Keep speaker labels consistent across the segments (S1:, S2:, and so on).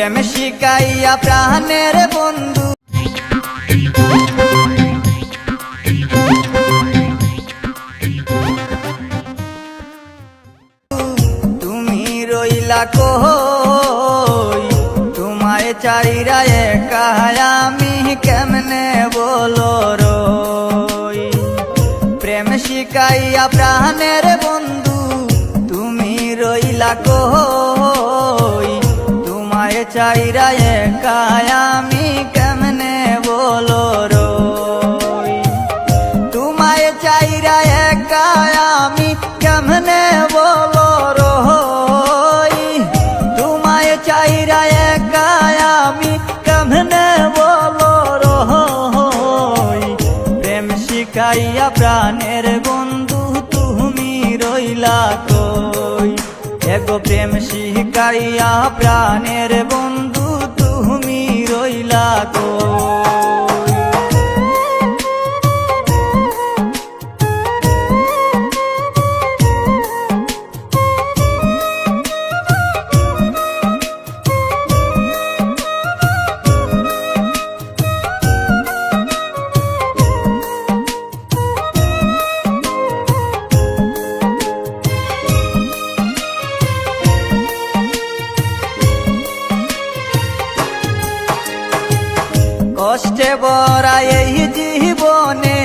S1: প্রেম শিখাইয়া প্রাণের বন্ধু তুমি রইলা কই, তোমায় চাইরা একা আমি কেমনে বলো রই। প্রেম শিখাইয়া প্রাণের বন্ধু তুমি রইলা কই, তোমায় চাইরা একা আমি কেমনে বলো রই। তোমায় চাইরা একা আমি কেমনে বলো রই। তোমায় চাইরা একা আমি কেমনে বলো রই। প্রেম শিখাইয়া প্রাণের বন্ধু তুমি রইলা কই, এগো প্রেম শিখাইয়া প্রাণের বন্ধু তুমি রইলা কই। কষ্টে ভরা এই জীবনে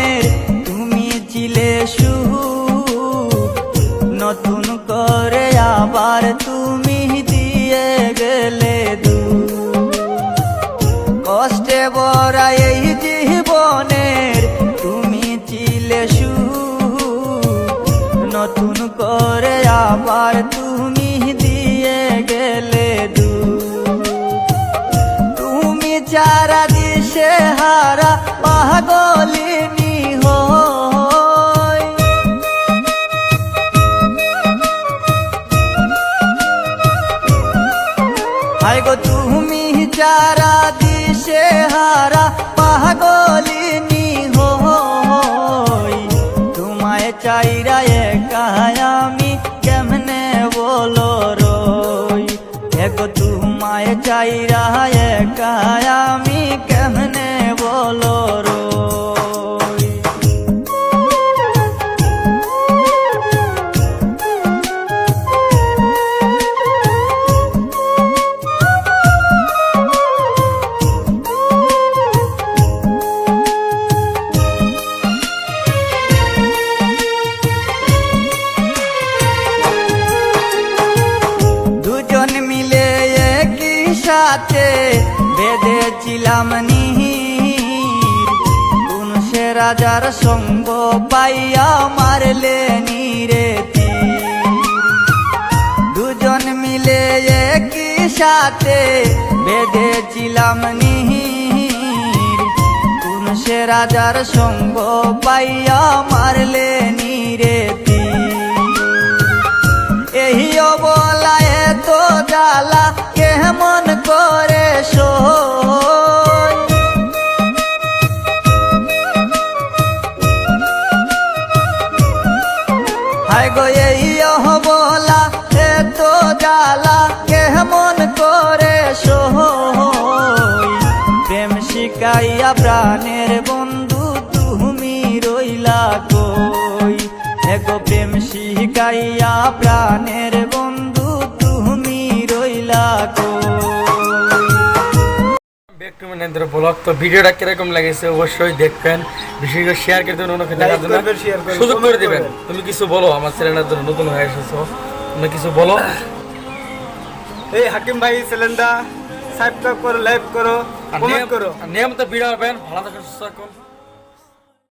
S1: তুমি ছিলে সুখ, নতুন করে আবার তুমি দিয়ে গেলে দুঃখ। কষ্টে ভরা এই জীবনের তুমি ছিলে সুখ, নতুন করে আবার তুমি দিয়ে গেলে দুঃখ। তুমি যারা দিশে হারা পাগলিনী হই, হায় গো তুমি যারা দিশে হারা পাগলিনী হই। তোমায় চাইরা একা আমি কেমনে বলো রই, এগো তোমায় চাইরা একা আমি কেমনে বলো রই। দুজন মিলে একই সাথে বেঁধেছিলাম নীর, কোন সে রাজার সঙ্গ পাইয়া মারলে নীরে তীর। দুজন মিলে একই সাথে বেঁধেছিলাম নীর, কোন সে রাজার সঙ্গ পাইয়া মারলে নীরে তীর। এই অবলায় তো জ্বালা কেমন করে সই, হায় গো এই অবলা এত জ্বালা কেমন করে সই। প্রেম শিখাইয়া প্রাণের বন্ধু তুমি রইলা কই, এগো প্রেম শিখাইয়া প্রাণের বন্ধু তুমি রইলা কই।
S2: Back to Mahendra blog. তো ভিডিওটা কিরকম লাগেছে অবশ্যই দেখবেন, বিশেষ করে শেয়ার করে দেবেন, অন্যকে দেখার জন্য সুযোগ করে দেবেন। তুমি কিছু বলো আমার চ্যানেলের জন্য, নতুন হয়ে এসেছো, তুমি কিছু বলো।
S3: এই হাকিম ভাই চ্যানেলটা সাবস্ক্রাইব করো, লাইক করো, কমেন্ট করো।
S2: নিয়মিত ভিডিও পাবেন। ভালো থাকুন, সুস্থ থাকুন।